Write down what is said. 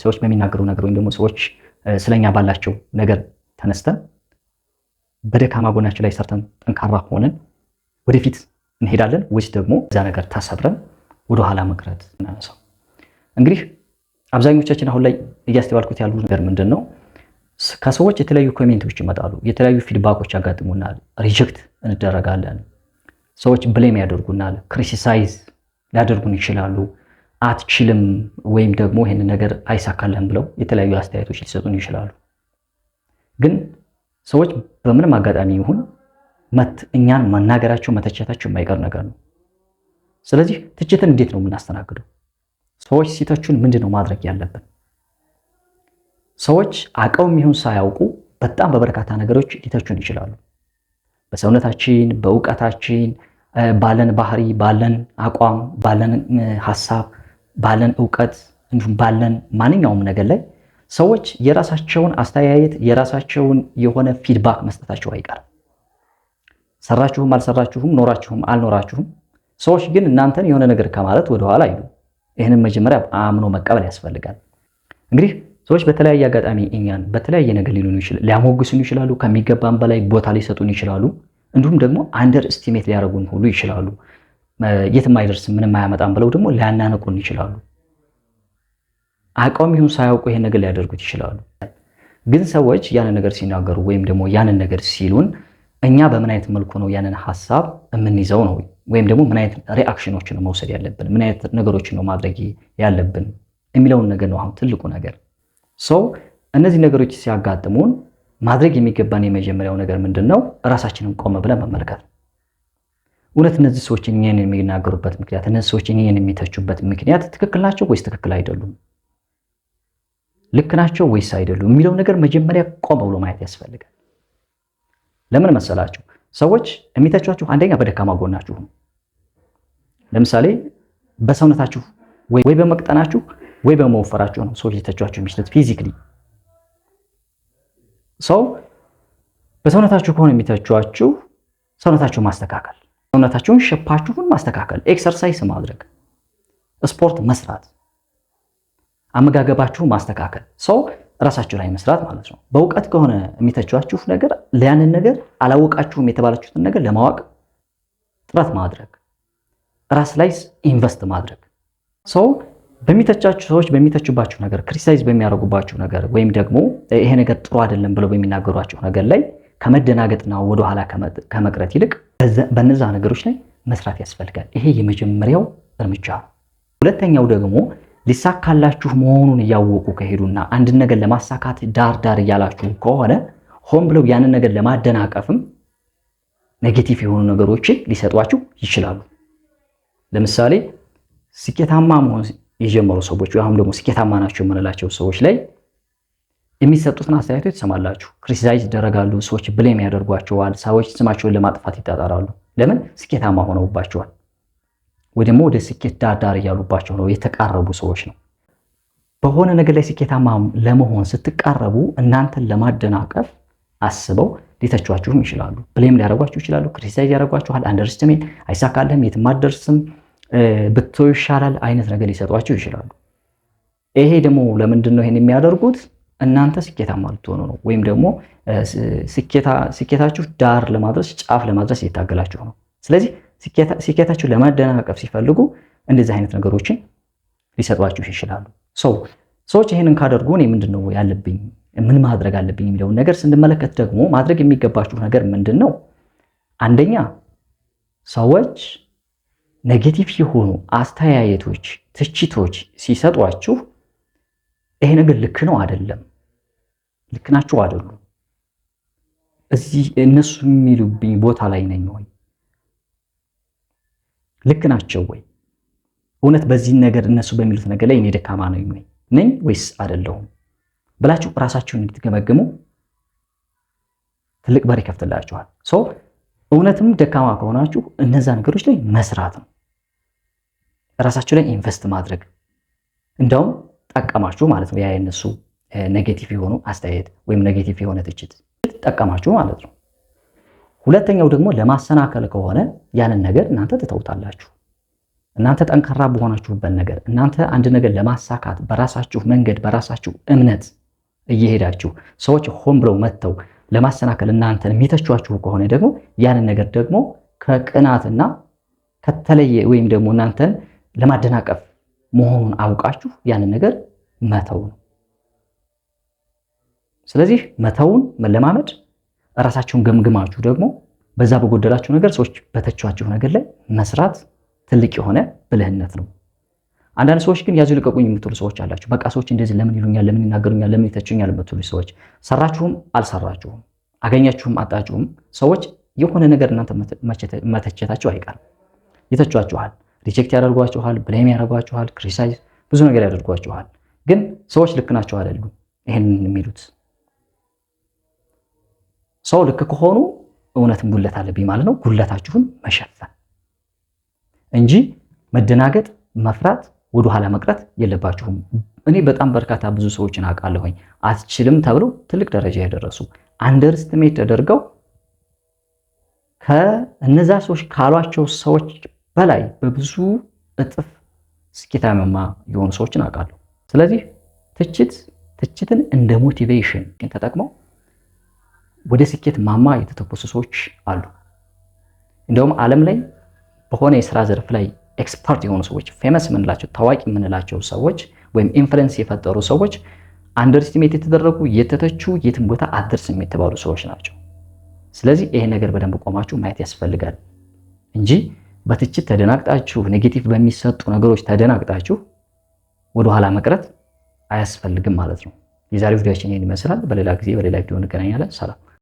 ሰዎች በሚናገሩ ነገር ወይም ደግሞ ሰዎች ስለኛ ባላቸው ነገር ተነስተን በደካማ ጎናችን ላይ ሰርተን ጠንካራ ሆነን ወደፊት እንሄዳለን ወይስ ደግሞ እዛ ነገር ተሰብረን ወደ ኋላ መቅረት እናነሳው? እንግዲህ አብዛኞቻችን አሁን ላይ እያስተዋልኩት ያሉ ነገር ምንድነው? ከሰዎች የተለያዩ ኮሜንቶች ይመጣሉ፣ የተለያዩ ፊድባኮች ያጋጥሙናል፣ ሪጀክት እንደረጋለን፣ ሰዎች ብሌም ያደርጉናል፣ ክሪቲሳይዝ ሊያደርጉን ይችላሉ፣ አትችልም ወይም ደግሞ ይሄን ነገር አይሳካልህም ብለው የተለያዩ አስተያየቶች ሊሰጡን ይችላሉ። ግን ሰዎች በምንም አጋጣሚ ይሁን እኛን መናገራቸው መተቸታቸው የማይቀር ነገር ነው። ስለዚህ ትችትን እንዴት ነው የምናስተናግደው? ሰዎች ሲተቹን ምንድነው ማድረግ ያለብን? ሰዎች አውቀውም ይሁን ሳያውቁ በጣም በበርካታ ነገሮች ሊተቹን ይችላሉ። በሰውነታችን፣ በእውቀታችን፣ ባለን ባህሪ፣ ባለን አቋም፣ ባለን ሐሳብ፣ ባለን እውቀት እንዲሁም ባለን ማንኛውም ነገር ላይ ሰዎች የራሳቸውን አስተያየት የራሳቸውን የሆነ ፊድባክ መስጠታቸው አይቀርም። ሰራችሁም አልሰራችሁም፣ ኖራችሁም አልኖራችሁም፣ ሰዎች ግን እናንተን የሆነ ነገር ከማለት ወደኋላ አይሉ። ይህንን መጀመሪያ አምኖ መቀበል ያስፈልጋል። እንግዲህ ሰዎች በተለያየ አጋጣሚ እኛን በተለያየ ነገር ሊያሞግሱን ይችላሉ፣ ከሚገባን በላይ ቦታ ሊሰጡን ይችላሉ፣ እንዲሁም ደግሞ አንደር እስቲሜት ሊያደርጉን ሁሉ ይችላሉ። የትም አይደርስም ምንም አያመጣም ብለው ደግሞ ሊያናንቁን ይችላሉ። አውቀውም ይሁን ሳያውቁ ይሄን ነገር ሊያደርጉት ይችላሉ። ግን ሰዎች ያንን ነገር ሲናገሩ ወይም ደግሞ ያንን ነገር ሲሉን እኛ በምን አይነት መልኩ ነው ያንን ሐሳብ የምንይዘው ነው? ወይም ደግሞ ምን አይነት ሪአክሽኖችን ነው መውሰድ ያለብን? ምን አይነት ነገሮችን ነው ማድረግ ያለብን የሚለውን ነገር ነው አሁን ትልቁ ነገር። ሰው እነዚህ ነገሮች ሲያጋጥሙን ማድረግ የሚገባን የመጀመሪያው ነገር ምንድነው? ራሳችንን ቆም ብለን መመልከት። እውነት እነዚህ ሰዎች እኛን የሚናገሩበት ምክንያት፣ እነዚህ ሰዎች እኛን የሚተቹበት ምክንያት ትክክል ናቸው ወይስ ትክክል አይደሉም? ልክ ናቸው ወይስ አይደሉም የሚለው ነገር መጀመሪያ ቆም ብሎ ማየት ያስፈልጋል። ለምን መሰላችሁ? ሰዎች የሚተቿችሁ አንደኛ በደካማ ጎናችሁ ነው። ለምሳሌ በሰውነታችሁ ወይ በመቅጠናችሁ ወይ በመወፈራችሁ ነው ሰዎች ሊተቿችሁ የሚችሉት ፊዚክሊ። ሰው በሰውነታችሁ ከሆነ የሚተቿችሁ ሰውነታችሁን ማስተካከል፣ ሰውነታችሁን ሸፓችሁን ማስተካከል፣ ኤክሰርሳይዝ ማድረግ፣ ስፖርት መስራት፣ አመጋገባችሁ ማስተካከል፣ ሰው ራሳችሁ ላይ መስራት ማለት ነው። በእውቀት ከሆነ የሚተቿችሁ ነገር ለያንን ነገር አላወቃችሁም የተባላችሁትን ነገር ለማወቅ ጥረት ማድረግ፣ ራስ ላይ ኢንቨስት ማድረግ። ሰው በሚተቻችሁ ሰዎች በሚተቹባችሁ ነገር፣ ክሪቲሳይዝ በሚያደርጉባችሁ ነገር ወይም ደግሞ ይሄ ነገር ጥሩ አይደለም ብለው በሚናገሯችሁ ነገር ላይ ከመደናገጥና ወደኋላ ከመቅረት ይልቅ በነዛ ነገሮች ላይ መስራት ያስፈልጋል። ይሄ የመጀመሪያው እርምጃ ነው። ሁለተኛው ደግሞ ሊሳካላችሁ መሆኑን እያወቁ ከሄዱና አንድን ነገር ለማሳካት ዳር እያላችሁ ከሆነ ሆን ብለው ያንን ነገር ለማደናቀፍም ኔጌቲቭ የሆኑ ነገሮችን ሊሰጧችሁ ይችላሉ። ለምሳሌ ስኬታማ መሆን የጀመሩ ሰዎች ወይም ደግሞ ስኬታማ ናቸው የምንላቸው ሰዎች ላይ የሚሰጡትን አስተያየቶች ትሰማላችሁ። ክሪቲሳይዝ ይደረጋሉ፣ ሰዎች ብሌም ያደርጓቸዋል፣ ሰዎች ስማቸውን ለማጥፋት ይጣጣራሉ። ለምን? ስኬታማ ሆነውባቸዋል ወይ ደግሞ ወደ ስኬት ዳር እያሉባቸው ነው የተቃረቡ ሰዎች ነው። በሆነ ነገር ላይ ስኬታማ ለመሆን ስትቃረቡ እናንተን ለማደናቀፍ አስበው ሊተቿችሁም ይችላሉ፣ ብሌም ሊያደርጓችሁ ይችላሉ፣ ክሪቲሳይዝ ያደርጓችኋል፣ አንደርስቲሜት አይሳካልህም፣ የትም አትደርስም፣ ብትተው ይሻላል አይነት ነገር ሊሰጧችሁ ይችላሉ። ይሄ ደግሞ ለምንድን ነው ይሄን የሚያደርጉት? እናንተ ስኬታማ ልትሆኑ ነው፣ ወይም ደግሞ ስኬታችሁ ዳር ለማድረስ ጫፍ ለማድረስ እየታገላችሁ ነው። ስለዚህ ስኬታችሁ ለማደናቀፍ ሲፈልጉ እንደዚህ አይነት ነገሮችን ሊሰጧችሁ ይችላሉ። ሰዎች ይሄንን ካደርጉ እኔ ምንድነው ያለብኝ፣ ምን ማድረግ አለብኝ የሚለውን ነገር ስንመለከት ደግሞ ማድረግ የሚገባችሁ ነገር ምንድነው? አንደኛ ሰዎች ኔጌቲቭ የሆኑ አስተያየቶች፣ ትችቶች ሲሰጧችሁ ይሄ ነገር ልክ ነው አይደለም፣ ልክ ናቸው አይደሉም፣ እዚህ እነሱ የሚሉብኝ ቦታ ላይ ነኝ ወይ፣ ልክ ናቸው ወይ፣ እውነት በዚህ ነገር እነሱ በሚሉት ነገር ላይ እኔ ደካማ ነኝ ወይስ አይደለሁም ብላችሁ ራሳችሁን እንድትገመግሙ ትልቅ በር ይከፍትላችኋል። እውነትም ደካማ ከሆናችሁ እነዛ ነገሮች ላይ መስራት ነው፣ ራሳችሁ ላይ ኢንቨስት ማድረግ። እንደውም ጠቀማችሁ ማለት ነው ያ የነሱ ኔጌቲቭ የሆኑ አስተያየት ወይም ኔጌቲቭ የሆነ ትችት ጠቀማችሁ ማለት ነው። ሁለተኛው ደግሞ ለማሰናከል ከሆነ ያንን ነገር እናንተ ትተውታላችሁ። እናንተ ጠንካራ በሆናችሁበት ነገር እናንተ አንድ ነገር ለማሳካት በራሳችሁ መንገድ በራሳችሁ እምነት እየሄዳችሁ ሰዎች ሆን ብለው መጥተው ለማሰናከል እናንተን የሚተቿችሁ ከሆነ ደግሞ ያንን ነገር ደግሞ ከቅናትና ከተለየ ወይም ደግሞ እናንተን ለማደናቀፍ መሆኑን አውቃችሁ ያንን ነገር መተው ነው። ስለዚህ መተውን መለማመድ፣ ራሳችሁን ገምግማችሁ ደግሞ በዛ በጎደላችሁ ነገር ሰዎች በተቿችሁ ነገር ላይ መስራት ትልቅ የሆነ ብልህነት ነው። አንዳንድ ሰዎች ግን ያዙ ልቀቁኝ የምትሉ ሰዎች አላችሁ። በቃ ሰዎች እንደዚህ ለምን ይሉኛል፣ ለምን ይናገሩኛል፣ ለምን ይተቹኛል የምትሉ ሰዎች ሰራችሁም አልሰራችሁም አገኛችሁም አጣችሁም ሰዎች የሆነ ነገር እናንተ መተቸታችሁ አይቀርም። ይተቿችኋል፣ ሪጀክት ያደርጓችኋል፣ ብሌም ያደርጓችኋል፣ ክሪቲሳይዝ ብዙ ነገር ያደርጓችኋል። ግን ሰዎች ልክ ናቸው አይደሉም ይሄንን የሚሉት። ሰው ልክ ከሆኑ እውነትም ጉለት አለብኝ ማለት ነው። ጉለታችሁን መሸፈን እንጂ መደናገጥ፣ መፍራት፣ ወደ ኋላ መቅረት የለባችሁም። እኔ በጣም በርካታ ብዙ ሰዎችን አውቃለሁኝ አትችልም ተብለው ትልቅ ደረጃ ያደረሱ አንደርስትሜት ተደርገው ከእነዛ ሰዎች ካሏቸው ሰዎች በላይ በብዙ እጥፍ ስኬታማ የሆኑ ሰዎችን አውቃለሁ። ስለዚህ ትችትን እንደ ሞቲቬሽን ተጠቅመው ወደ ስኬት ማማ የተተኮሱ ሰዎች አሉ። እንደውም ዓለም ላይ በሆነ የስራ ዘርፍ ላይ ኤክስፐርት የሆኑ ሰዎች ፌመስ የምንላቸው ታዋቂ የምንላቸው ሰዎች ወይም ኢንፍሉዌንስ የፈጠሩ ሰዎች አንደርስቲሜት የተደረጉ የተተቹ የትም ቦታ አትደርስም የተባሉ ሰዎች ናቸው። ስለዚህ ይሄ ነገር በደንብ ቆማችሁ ማየት ያስፈልጋል እንጂ በትችት ተደናግጣችሁ ኔጌቲቭ በሚሰጡ ነገሮች ተደናግጣችሁ ወደኋላ መቅረት አያስፈልግም ማለት ነው። የዛሬው ቪዲዮአችን ይሄን ይመስላል። በሌላ ጊዜ በሌላ ቪዲዮ እንገናኛለን። ሰላም።